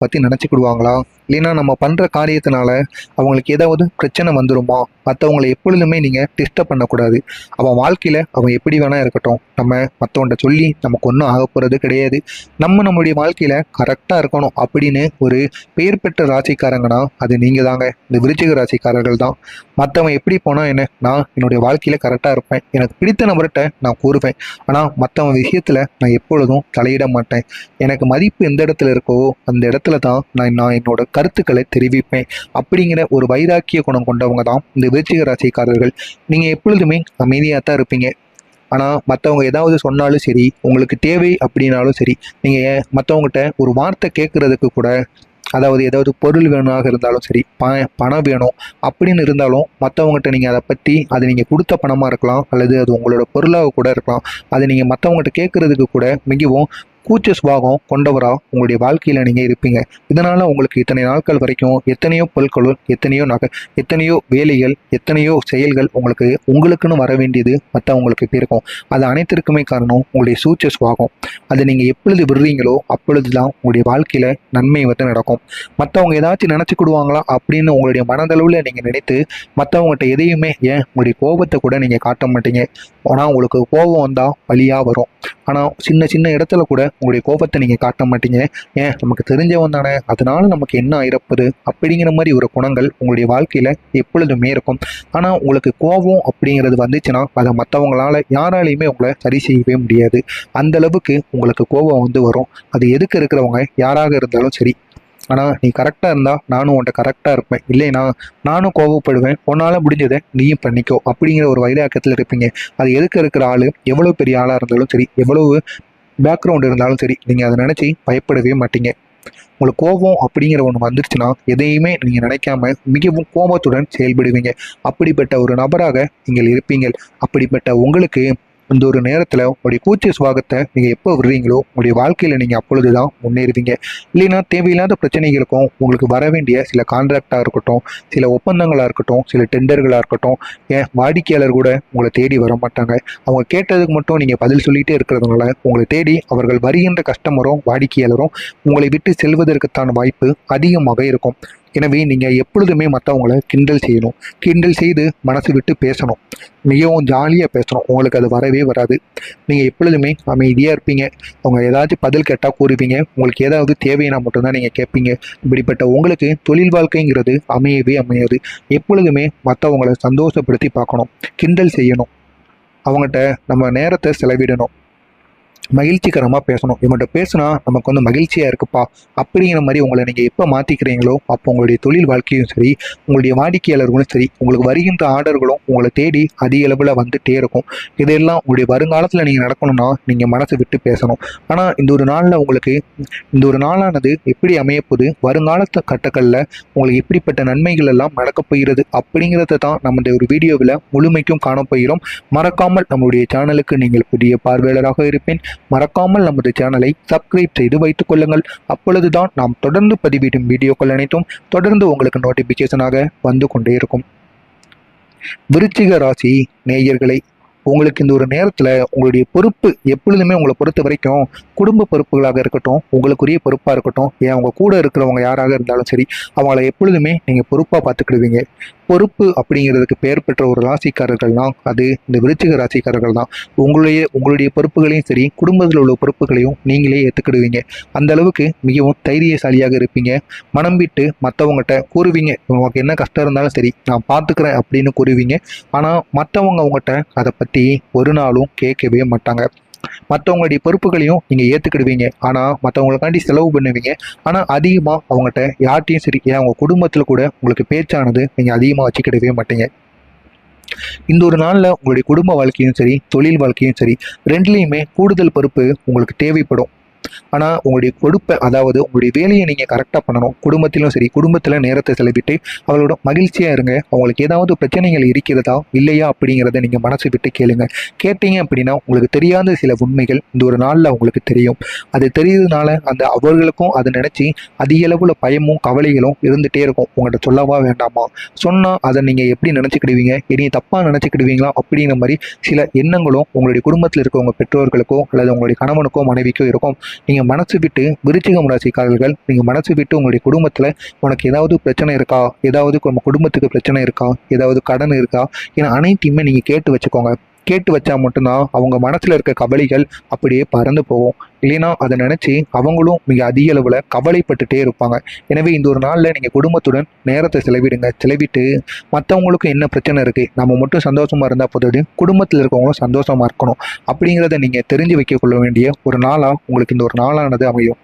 பற்றி நினச்சிக்கிடுவாங்களா? இல்லைன்னா நம்ம பண்ணுற காரியத்தினால அவங்களுக்கு ஏதாவது பிரச்சனை வந்துருமா? மற்றவங்களை எப்பொழுதுமே நீங்கள் டிஸ்டர்ப் பண்ணக்கூடாது. அவன் வாழ்க்கையில் அவன் எப்படி வேணால் இருக்கட்டும். நம்ம மற்றவன்கிட்ட சொல்லி நமக்கு ஒன்றும் ஆக போகிறது கிடையாது. நம்மளுடைய வாழ்க்கையில் கரெக்டாக இருக்கணும் அப்படின்னு ஒரு பெயர் பெற்ற ராசிக்காரங்கன்னா அது நீங்கள் தாங்க. இந்த விருச்சிக ராசிக்காரர்கள் தான். மற்றவன் எப்படி போனால் என்ன, நான் என்னுடைய வாழ்க்கையில் கரெக்டாக இருப்பேன். எனக்கு பிடித்த நபர்கிட்ட நான் கூறுவேன். ஆனால் மற்றவன் விஷயத்தில் நான் எப்பொழுதும் தலையிட மாட்டேன். எனக்கு மதிப்பு எந்த இடத்துல இருக்கோ அந்த இடத்துல தான் நான் என்னோட கருத்துக்களை தெரிவிப்பேன். அப்படிங்கிற ஒரு வைராக்கிய குணம் கொண்டவங்க தான் இந்த விருச்சிக ராசிக்காரர்கள். நீங்கள் எப்பொழுதுமே அமைதியாக தான் இருப்பீங்க. ஆனால் மற்றவங்க ஏதாவது சொன்னாலும் சரி, உங்களுக்கு தேவை அப்படின்னாலும் சரி, நீங்கள் மற்றவங்ககிட்ட ஒரு வார்த்தை கேட்குறதுக்கு கூட, அதாவது ஏதாவது பொருள் வேணுமாக இருந்தாலும் சரி, பணம் வேணும் அப்படின்னு இருந்தாலும் மற்றவங்ககிட்ட நீங்கள் அதை பற்றி, அது நீங்கள் கொடுத்த பணமாக இருக்கலாம், அல்லது அது உங்களோட பொருளாக கூட இருக்கலாம், அதை நீங்கள் மற்றவங்ககிட்ட கேட்குறதுக்கு கூட மிகவும் கூச்ச சுபாவம் கொண்டவராக உங்களுடைய வாழ்க்கையில் நீங்கள் இருப்பீங்க. இதனால் உங்களுக்கு இத்தனை நாட்கள் வரைக்கும் எத்தனையோ பொருட்களும், எத்தனையோ எத்தனையோ வேலைகள், எத்தனையோ செயல்கள் உங்களுக்குன்னு வர வேண்டியது மற்றவங்களுக்கு இருக்கும். அது அனைத்திற்குமே காரணம் உங்களுடைய சூச்ச சுபாவம். அதை நீங்கள் எப்பொழுது விடுறீங்களோ அப்பொழுது தான் உங்களுடைய வாழ்க்கையில் நன்மை நடக்கும். மற்றவங்க ஏதாச்சும் நினச்சிக்கிடுவாங்களா அப்படின்னு உங்களுடைய மனதளவில் நீங்கள் நினைத்து மற்றவங்ககிட்ட எதையுமே, ஏன் உங்களுடைய கோபத்தை கூட நீங்கள் காட்ட மாட்டீங்க. ஆனால் உங்களுக்கு கோபம் வந்தால் வலியாக வரும். ஆனால் சின்ன சின்ன இடத்துல கூட உங்களுடைய கோபத்தை நீங்கள் காட்ட மாட்டீங்க. ஏன், நமக்கு தெரிஞ்சவன் தானே, அதனால நமக்கு என்ன ஆயிரப்போது அப்படிங்கிற மாதிரி ஒரு குணங்கள் உங்களுடைய வாழ்க்கையில் எப்பொழுதுமே இருக்கும். ஆனால் உங்களுக்கு கோபம் அப்படிங்கிறது வந்துச்சுன்னா அதை மற்றவங்களால யாராலையுமே உங்களை சரி செய்யவே முடியாது. அந்த அளவுக்கு உங்களுக்கு கோபம் வரும். அது எதுக்கு இருக்கிறவங்க யாராக இருந்தாலும் சரி. ஆனால் நீ கரெக்டாக இருந்தால் நானும் உன்ட்ட கரெக்டாக இருப்பேன், இல்லைனா நானும் கோவப்படுவேன், உன்னால் முடிஞ்சதை நீயும் பண்ணிக்கோ அப்படிங்கிற ஒரு வைராக்கியத்தில் இருப்பீங்க. அது எதுக்கு இருக்கிற ஆள் எவ்வளோ பெரிய ஆளாக இருந்தாலும் சரி, எவ்வளவு பேக்ரவுண்ட் இருந்தாலும் சரி, நீங்கள் அதை நினச்சி பயப்படவே மாட்டீங்க. உங்களுக்கு கோபம் அப்படிங்கிற ஒன்று வந்துருச்சுன்னா எதையுமே நீங்கள் நினைக்காம மிகவும் கோபத்துடன் செயல்படுவீங்க. அப்படிப்பட்ட ஒரு நபராக நீங்கள் இருப்பீங்கள். அப்படிப்பட்ட உங்களுக்கு இந்த ஒரு நேரத்தில் உங்களுடைய கூச்ச சுபாவத்தை நீங்கள் எப்போ விடுறீங்களோ உங்களுடைய வாழ்க்கையில் நீங்கள் அப்பொழுது தான் முன்னேறுவீங்க. இல்லைன்னா தேவையில்லாத பிரச்சனைகளுக்கும் உங்களுக்கு வர வேண்டிய சில கான்ட்ராக்டாக இருக்கட்டும், சில ஒப்பந்தங்களாக இருக்கட்டும், சில டெண்டர்களாக இருக்கட்டும், ஏன் வாடிக்கையாளர் கூட உங்களை தேடி வர மாட்டாங்க. அவங்க கேட்டதுக்கு மட்டும் நீங்கள் பதில் சொல்லிகிட்டே இருக்கிறதுனால உங்களை தேடி அவர்கள் வருகின்ற கஸ்டமரும் வாடிக்கையாளரும் உங்களை விட்டு செல்வதற்குத்தான வாய்ப்பு அதிகமாக இருக்கும். எனவே நீங்கள் எப்பொழுதுமே மற்றவங்கள கிண்டல் செய்யணும். கிண்டல் செய்து மனசு விட்டு பேசணும். மிகவும் ஜாலியாக பேசணும். உங்களுக்கு அது வரவே வராது. நீங்கள் எப்பொழுதுமே அமைதியாக இருப்பீங்க. அவங்க ஏதாச்சும் பதில் கேட்டால் கூறுவீங்க. உங்களுக்கு ஏதாவது தேவைன்னா மட்டும்தான் நீங்கள் கேட்பீங்க. இப்படிப்பட்ட உங்களுக்கு தொழில் வாழ்க்கைங்கிறது அமையவே அமையாது. எப்பொழுதுமே மற்றவங்களை சந்தோஷப்படுத்தி பார்க்கணும். கிண்டல் செய்யணும். அவங்ககிட்ட நம்ம நேரத்தை செலவிடணும். மகிழ்ச்சிகரமாக பேசணும். இவங்கள்ட்ட பேசுனா நமக்கு மகிழ்ச்சியாக இருக்குப்பா அப்படிங்கிற மாதிரி உங்களை நீங்கள் எப்போ மாற்றிக்கிறீங்களோ அப்போ உங்களுடைய தொழில் வாழ்க்கையும் சரி, உங்களுடைய வாடிக்கையாளர்களும் சரி, உங்களுக்கு வருகின்ற ஆர்டர்களும் உங்களை தேடி அதிக அளவில் வந்துட்டே இருக்கும். இதெல்லாம் உங்களுடைய வருங்காலத்தில் நீங்கள் நடக்கணும்னா நீங்கள் மனசை விட்டு பேசணும். ஆனால் இந்த ஒரு நாளில் உங்களுக்கு இந்த ஒரு நாளானது எப்படி அமையப்போகுது, வருங்காலத்து கட்டங்களில் உங்களுக்கு எப்படிப்பட்ட நன்மைகள் எல்லாம் நடக்கப் போகிறது அப்படிங்கிறத தான் நம்ம இந்த ஒரு வீடியோவில் முழுமைக்கும் காணப்போகிறோம். மறக்காமல் நம்மளுடைய சேனலுக்கு நீங்கள் புதிய பார்வையாளராக இருப்பேன். மறக்காமல் நமது சேனலை சப்ஸ்கிரைப் செய்து வைத்துக் கொள்ளுங்கள். அப்பொழுதுதான் நாம் தொடர்ந்து பதிவிடும் வீடியோக்கள் அனைத்தும் தொடர்ந்து உங்களுக்கு நோட்டிபிகேஷனாக வந்து கொண்டே இருக்கும். விருச்சிக ராசி நேயர்களை, உங்களுக்கு இந்த ஒரு நேரத்தில் உங்களுடைய பொறுப்பு எப்பொழுதுமே உங்களை பொறுத்த வரைக்கும் குடும்ப பொறுப்புகளாக இருக்கட்டும், உங்களுக்குரிய பொறுப்பாக இருக்கட்டும், ஏன் அவங்க கூட இருக்கிறவங்க யாராக இருந்தாலும் சரி, அவங்கள எப்பொழுதுமே நீங்கள் பொறுப்பாக பார்த்துக்கிடுவீங்க. பொறுப்பு அப்படிங்கிறதுக்கு பெயர் பெற்ற ஒரு ராசிக்காரர்கள்னால் அது இந்த விருச்சிக ராசிக்காரர்கள் தான். உங்களுடைய பொறுப்புகளையும் சரி, குடும்பத்தில் உள்ள பொறுப்புகளையும் நீங்களே ஏற்றுக்கிடுவீங்க. அந்த அளவுக்கு மிகவும் தைரியசாலியாக இருப்பீங்க. மனம் விட்டு மற்றவங்ககிட்ட கூறுவீங்க. உங்களுக்கு என்ன கஷ்டம் இருந்தாலும் சரி நான் பார்த்துக்கிறேன் அப்படின்னு கூறுவீங்க. ஆனால் மற்றவங்க அவங்ககிட்ட அதை பற்றி ஒரு நாளும் கேட்கவே மாட்டாங்க. மற்றவங்களுடைய பொறுப்புகளையும் நீங்கள் ஏற்றுக்கிடுவீங்க. ஆனால் மற்றவங்களுக்காண்டி செலவு பண்ணுவீங்க. ஆனால் அதிகமாக அவங்ககிட்ட யார்ட்டையும் சரி, ஏன் அவங்க குடும்பத்தில் கூட உங்களுக்கு பேச்சானது நீங்கள் அதிகமாக வச்சுக்கிடவே மாட்டீங்க. இந்த ஒரு நாளில் உங்களுடைய குடும்ப வாழ்க்கையும் சரி, தொழில் வாழ்க்கையும் சரி, ரெண்டுலேயுமே கூடுதல் பொறுப்பு உங்களுக்கு தேவைப்படும். ஆனால் உங்களுடைய பொறுப்பை, அதாவது உங்களுடைய வேலையை நீங்கள் கரெக்டாக பண்ணணும். குடும்பத்திலும் சரி, குடும்பத்தில் நேரத்தை செலவிட்டு அவங்களோட மகிழ்ச்சியாக இருங்க. அவங்களுக்கு ஏதாவது பிரச்சனைகள் இருக்கிறதா இல்லையா அப்படிங்கிறத நீங்கள் மனசு விட்டு கேளுங்க. கேட்டீங்க அப்படின்னா உங்களுக்கு தெரியாத சில உண்மைகள் இந்த ஒரு நாளில் உங்களுக்கு தெரியும். அது தெரியுறதுனால அவர்களுக்கும் அதை நினச்சி அதிக அளவில் பயமும் கவலைகளும் இருந்துகிட்டே இருக்கும். உங்கள்கிட்ட சொல்லவா வேண்டாமா, சொன்னால் அதை நீங்கள் எப்படி நினச்சிக்கிடுவீங்க, இனி தப்பாக நினச்சிக்கிடுவீங்களா அப்படிங்கிற மாதிரி சில எண்ணங்களும் உங்களுடைய குடும்பத்தில் இருக்கவங்க பெற்றோர்களுக்கோ அல்லது உங்களுடைய கணவனுக்கோ மனைவிக்கோ இருக்கும். நீங்கள் மனசு விட்டு விருச்சிகம் ராசிக்காரர்கள் நீங்கள் மனசு விட்டு உங்களுடைய குடும்பத்தில் உனக்கு ஏதாவது பிரச்சனை இருக்கா, ஏதாவது நம்ம குடும்பத்துக்கு பிரச்சனை இருக்கா, ஏதாவது கடன் இருக்கா, ஏன்னா அனைத்தையுமே நீங்கள் கேட்டு வச்சுக்கோங்க. கேட்டு வச்சா மட்டும்தான் அவங்க மனசுல இருக்க கவலைகள் அப்படியே பறந்து போகும். இல்லைன்னா அதை நினைச்சு அவங்களும் மிக அதிக அளவுல கவலைப்பட்டுட்டே இருப்பாங்க. எனவே இந்த ஒரு நாள்ல நீங்க குடும்பத்துடன் நேரத்தை செலவிடுங்க. செலவிட்டு மற்றவங்களுக்கும் என்ன பிரச்சனை இருக்கு, நம்ம மட்டும் சந்தோஷமா இருந்தா போதாது, குடும்பத்தில் இருக்கவங்களும் சந்தோஷமா இருக்கணும் அப்படிங்கிறத நீங்க தெரிஞ்சு வைக்க கொள்ள வேண்டிய ஒரு நாளா உங்களுக்கு இந்த ஒரு நாளானது அமையும்.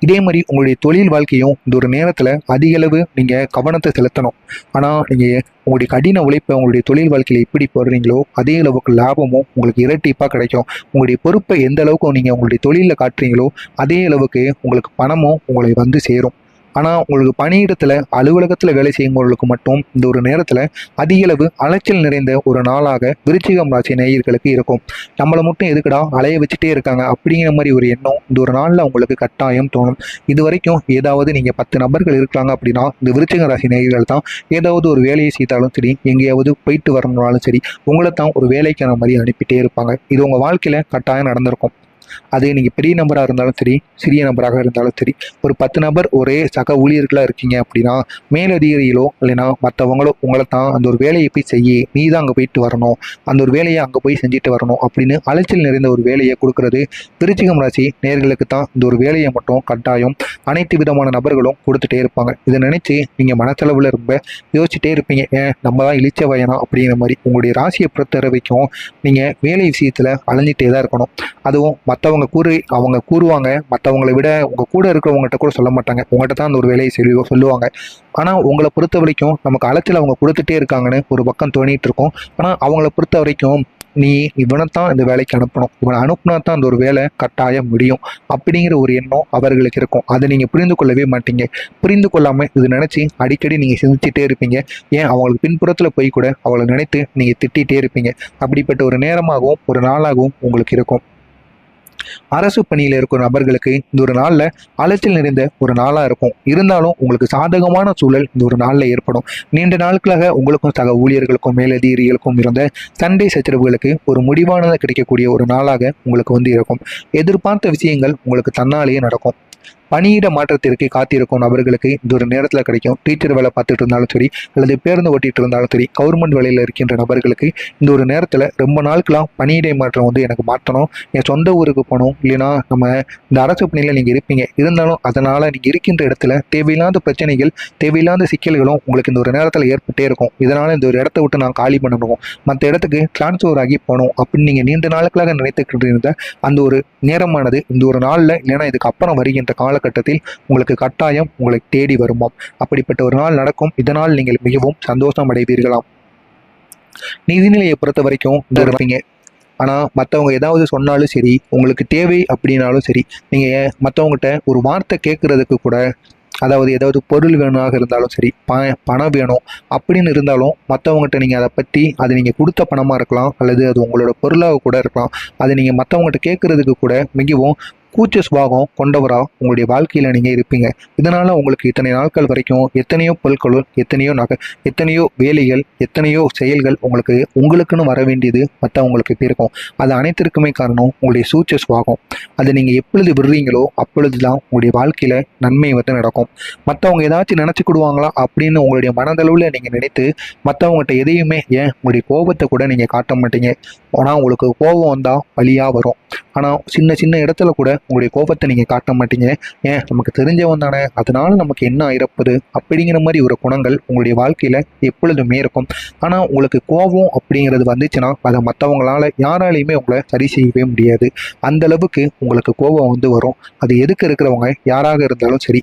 இதே மாதிரி உங்களுடைய தொழில் வாழ்க்கையும் இந்த ஒரு நேரத்தில் அதிக அளவு நீங்கள் கவனத்தை செலுத்தணும். ஆனால் நீங்கள் உங்களுடைய கடின உழைப்பை உங்களுடைய தொழில் வாழ்க்கையில் எப்படி போடுறீங்களோ அதே அளவுக்கு லாபமும் உங்களுக்கு இரட்டிப்பாக கிடைக்கும். உங்களுடைய பொறுப்பை எந்த அளவுக்கு நீங்கள் உங்களுடைய தொழிலில் காட்டுறீங்களோ அதே அளவுக்கு உங்களுக்கு பணமும் உங்களை வந்து சேரும். ஆனால் உங்களுக்கு பணியிடத்தில் அலுவலகத்தில் வேலை செய்யும்பவர்களுக்கு மட்டும் இந்த ஒரு நேரத்தில் அதிகளவு அலைச்சல் நிறைந்த ஒரு நாளாக விருச்சிகம் ராசி நேயர்களுக்கு இருக்கும். நம்மளை மட்டும் எதுக்குடா அலைய வச்சுட்டே இருக்காங்க அப்படிங்கிற மாதிரி ஒரு எண்ணம் இந்த ஒரு நாளில் உங்களுக்கு கட்டாயம் தோணும். இது வரைக்கும் ஏதாவது நீங்கள் 10 நபர்கள் இருக்காங்க அப்படின்னா இந்த விருச்சிக ராசி நேயர்கள் தான் ஏதாவது ஒரு வேலையை செய்தாலும் சரி, எங்கேயாவது போயிட்டு வரணும்னாலும் சரி, உங்களை தான் ஒரு வேலைக்கான மாதிரி அனுப்பிட்டே இருப்பாங்க. இது உங்கள் வாழ்க்கையில் கட்டாயம் நடந்திருக்கும். அது நீங்கள் பெரிய நபராக இருந்தாலும் சரி, சிறிய நபராக இருந்தாலும் சரி, ஒரு 10 நபர் ஒரே சக ஊழியர்களாக இருக்கீங்க அப்படின்னா மேலதிகாரிகளோ இல்லைன்னா மற்றவங்களோ உங்களை தான் அந்த ஒரு வேலையை போய் செய்ய, நீ தான் அங்கே போயிட்டு வரணும், அந்த ஒரு வேலையை அங்கே போய் செஞ்சுட்டு வரணும் அப்படின்னு அலைச்சல் நிறைந்த ஒரு வேலையை கொடுக்கறது விருச்சிகம் ராசி நேயர்களுக்கு தான். இந்த ஒரு வேலையை மட்டும் கட்டாயம் அனைத்து விதமான நபர்களும் கொடுத்துட்டே இருப்பாங்க. இதை நினைச்சு நீங்கள் மனசளவில் ரொம்ப யோசிச்சுட்டே இருப்பீங்க, ஏன் நம்ம தான் இழிச்ச வயனா அப்படிங்கிற மாதிரி. உங்களுடைய ராசியை பொறுத்த வரைக்கும் நீங்கள் வேலை விஷயத்தில் அலைஞ்சிட்டே தான் இருக்கணும். அதுவும் மற்றவங்க அவங்க கூறுவாங்க, மற்றவங்களை விட உங்கள் கூட இருக்கிறவங்ககிட்ட கூட சொல்ல மாட்டாங்க, உங்கள்கிட்ட தான் அந்த ஒரு வேலையை சொல்லுவாங்க. ஆனால் உங்களை பொறுத்த வரைக்கும் நமக்கு அலைச்சல் அவங்க கொடுத்துட்டே இருக்காங்கன்னு ஒரு பக்கம் தோணிட்டு இருக்கும். ஆனால் அவங்கள பொறுத்த வரைக்கும் நீ இவனைத்தான் இந்த வேலைக்கு அனுப்பணும், இவனை அனுப்புனா தான் அந்த ஒரு வேலை கட்டாயம் முடியும் அப்படிங்கிற ஒரு எண்ணம் அவர்களுக்கு இருக்கும். அதை நீங்கள் புரிந்து கொள்ளவே மாட்டீங்க. புரிந்து கொள்ளாமல் இது நினச்சி அடிக்கடி நீங்கள் சிந்திச்சுட்டே இருப்பீங்க. ஏன் அவங்களுக்கு பின்புறத்தில் போய் கூட அவளை நினைத்து நீங்கள் திட்டிகிட்டே இருப்பீங்க. அப்படிப்பட்ட ஒரு நேரமாகவும் ஒரு நாளாகவும் உங்களுக்கு இருக்கும். அரசு பணியில் இருக்கிற நபர்களுக்கு இந்த ஒரு நாளில் அலைச்சல் நிறைந்த ஒரு நாளாக இருக்கும். இருந்தாலும் உங்களுக்கு சாதகமான சூழல் இந்த ஒரு நாளில் ஏற்படும். நீண்ட நாட்களாக உங்களுக்கும் சக ஊழியர்களுக்கும் மேலதிகாரிகளுக்கும் இருந்த சண்டை சச்சரவுகளுக்கு ஒரு முடிவானது கிடைக்கக்கூடிய ஒரு நாளாக உங்களுக்கு வந்து இருக்கும். எதிர்பார்த்த விஷயங்கள் உங்களுக்கு தன்னாலேயே நடக்கும். பணியிட மாற்றத்திற்கு காத்திருக்கும் நபர்களுக்கு இந்த ஒரு நேரத்தில் கிடைக்கும். டீச்சர் வேலை பார்த்துட்டு இருந்தாலும் சரி, அல்லது பேருந்து ஓட்டிகிட்டு இருந்தாலும் சரி, கவர்மெண்ட் வேலையில் இருக்கின்ற நபர்களுக்கு இந்த ஒரு நேரத்தில் ரொம்ப நாட்களாக பணியிடை மாற்றம் வந்து எனக்கு மாற்றணும், என் சொந்த ஊருக்கு போகணும், இல்லைன்னா நம்ம இந்த அரசு பணியில் நீங்கள் இருப்பீங்க, இருந்தாலும் அதனால் நீங்கள் இருக்கின்ற இடத்துல தேவையில்லாத பிரச்சனைகள், தேவையில்லாத சிக்கல்களும் உங்களுக்கு இந்த ஒரு நேரத்தில் ஏற்பட்டே இருக்கும். இதனால் இந்த ஒரு இடத்த விட்டு நான் காலி பண்ணணும், மற்ற இடத்துக்கு டிரான்ஸ்ஃபர் ஆகி போகணும் அப்படின்னு நீங்கள் நீண்ட நாட்களாக நினைத்துக்கிட்டு இருந்த அந்த ஒரு நேரமானது இந்த ஒரு நாளில் இல்லைன்னா இதுக்கு அப்புறம் வருகின்ற காலகட்டத்தில் உங்களுக்கு கட்டாயம் உங்களை தேடி வருமாம். அப்படிப்பட்ட ஒரு நாள் நடக்கும். இதனால் நீங்கள் மிகவும் சந்தோஷம் அடைவீர்களாம். நிதிநிலையை பொறுத்த வரைக்கும் இருப்பீங்க. ஆனால் மற்றவங்க ஏதாவது சொன்னாலும் சரி, உங்களுக்கு தேவை அப்படின்னாலும் சரி, நீங்கள் மற்றவங்ககிட்ட ஒரு வார்த்தை கேட்குறதுக்கு கூட, அதாவது ஏதாவது பொருள் வேணுமாக இருந்தாலும் சரி, பணம் வேணும் அப்படின்னு இருந்தாலும் மற்றவங்ககிட்ட நீங்கள் அதை பற்றி, அது நீங்கள் கொடுத்த பணமாக இருக்கலாம், அல்லது அது உங்களோட பொருளாக கூட இருக்கலாம், அதை நீங்கள் மற்றவங்ககிட்ட கேட்குறதுக்கு கூட மிகவும் கூச்ச சுபாவம் கொண்டவராக உங்களுடைய வாழ்க்கையில் நீங்கள் இருப்பீங்க. இதனால் உங்களுக்கு இத்தனை நாட்கள் வரைக்கும் எத்தனையோ பொருட்களும், எத்தனையோ எத்தனையோ வேலைகள், எத்தனையோ செயல்கள் உங்களுக்குன்னு வர வேண்டியது மற்றவங்களுக்கு இருக்கும். அது அனைத்திற்குமே காரணம் உங்களுடைய சூச்ச சுபாவம். அதை நீங்கள் எப்பொழுது விடுறீங்களோ அப்பொழுது தான் உங்களுடைய வாழ்க்கையில் நன்மை வந்து நடக்கும். மற்றவங்க ஏதாச்சும் நினச்சிக்கிடுவாங்களா அப்படின்னு உங்களுடைய மனதளவில் நீங்கள் நினைத்து மற்றவங்ககிட்ட எதையுமே, ஏன் உங்களுடைய கோபத்தை கூட நீங்கள் காட்ட மாட்டீங்க. ஆனால் உங்களுக்கு கோபம் வந்தால் வழியாக வரும். ஆனால் சின்ன சின்ன இடத்துல கூட உங்களுடைய கோபத்தை நீங்கள் காட்ட மாட்டீங்க. ஏன் நமக்கு தெரிஞ்சவன் தானே, அதனால நமக்கு என்ன ஆயிரப்போது அப்படிங்கிற மாதிரி ஒரு குணங்கள் உங்களுடைய வாழ்க்கையில் எப்பொழுதுமே இருக்கும். ஆனால் உங்களுக்கு கோபம் அப்படிங்கிறது வந்துச்சுன்னா அதை மற்றவங்களால யாராலையுமே உங்களை சரி செய்யவே முடியாது. அந்த அளவுக்கு உங்களுக்கு கோபம் வந்து வரும். அது எதுக்கு இருக்கிறவங்க யாராக இருந்தாலும் சரி.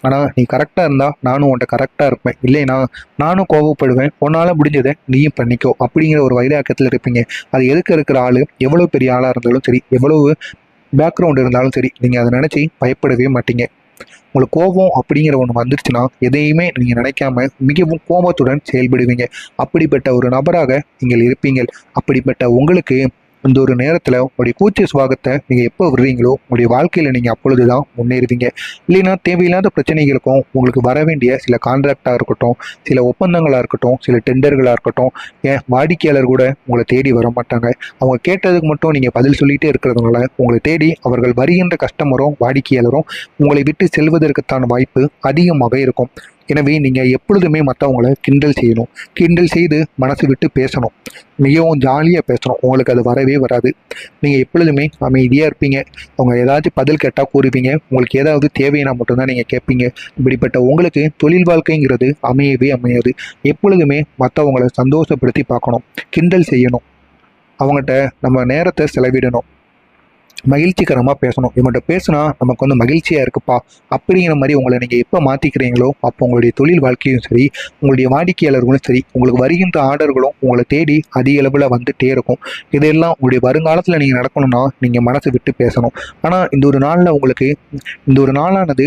ஆனால் நீ கரெக்டாக இருந்தால் நானும் உன்ட்ட கரெக்டாக இருப்பேன், இல்லைனா நானும் கோபப்படுவேன், உன்னால் முடிஞ்சதை நீயும் பண்ணிக்கோ அப்படிங்கிற ஒரு வைராக்கியத்தில் இருப்பீங்க. அது எதுக்கு இருக்கிற ஆள் எவ்வளோ பெரிய ஆளாக இருந்தாலும் சரி, எவ்வளவு பேக்ரவுண்ட் இருந்தாலும் சரி, நீங்கள் அதை நினச்சி பயப்படவே மாட்டீங்க. உங்களுக்கு கோபம் அப்படிங்கிற ஒன்று வந்துருச்சுன்னா எதையுமே நீங்கள் நினைக்காம மிகவும் கோபத்துடன் செயல்படுவீங்க. அப்படிப்பட்ட ஒரு நபராக நீங்கள் இருப்பீங்க. அப்படிப்பட்ட உங்களுக்கு இந்த ஒரு நேரத்தில் உங்களுடைய கூச்ச சுவாகத்தை நீங்கள் எப்போ விடுறீங்களோ உங்களுடைய வாழ்க்கையில் நீங்கள் அப்பொழுது தான் முன்னேறுவீங்க. இல்லைன்னா தேவையில்லாத பிரச்சனைகளுக்கும் உங்களுக்கு வர வேண்டிய சில கான்ட்ராக்டாக இருக்கட்டும், சில ஒப்பந்தங்களாக இருக்கட்டும், சில டெண்டர்களாக இருக்கட்டும், ஏன் வாடிக்கையாளர் கூட உங்களை தேடி வர மாட்டாங்க. அவங்க கேட்டதுக்கு மட்டும் நீங்கள் பதில் சொல்லிகிட்டே இருக்கிறதுனால உங்களை தேடி அவர்கள் வருகின்ற கஸ்டமரும் வாடிக்கையாளரும் உங்களை விட்டு செல்வதற்குத்தான வாய்ப்பு அதிகமாக இருக்கும். எனவே நீங்கள் எப்பொழுதுமே மற்றவங்கள கிண்டல் செய்யணும். கிண்டல் செய்து மனசு விட்டு பேசணும். மிகவும் ஜாலியாக பேசணும். உங்களுக்கு அது வரவே வராது. நீங்கள் எப்பொழுதுமே அமைதியாக இருப்பீங்க. அவங்க ஏதாச்சும் பதில் கேட்டால் கூறுவீங்க. உங்களுக்கு ஏதாவது தேவைன்னா மட்டும்தான் நீங்கள் கேட்பீங்க. இப்படிப்பட்ட உங்களுக்கு தொழில் வாழ்க்கைங்கிறது அமையவே அமையாது. எப்பொழுதுமே மற்றவங்களை சந்தோஷப்படுத்தி பார்க்கணும். கிண்டல் செய்யணும். அவங்ககிட்ட நம்ம நேரத்தை செலவிடணும். மகிழ்ச்சிகரமாக பேசணும். இவங்கள்ட்ட பேசுனா நமக்கு வந்து மகிழ்ச்சியாக இருக்குப்பா அப்படிங்கிற மாதிரி உங்களை நீங்கள் எப்போ மாற்றிக்கிறீங்களோ அப்போ உங்களுடைய தொழில் வாழ்க்கையும் சரி, உங்களுடைய வாடிக்கையாளர்களும் சரி, உங்களுக்கு வருகின்ற ஆர்டர்களும் உங்களை தேடி அதிக அளவில் வந்துட்டே இருக்கும். இதெல்லாம் உங்களுடைய வருங்காலத்தில் நீங்கள் நடக்கணும்னா நீங்கள் மனசு விட்டு பேசணும். ஆனால் இந்த ஒரு நாளில் உங்களுக்கு இந்த ஒரு நாளானது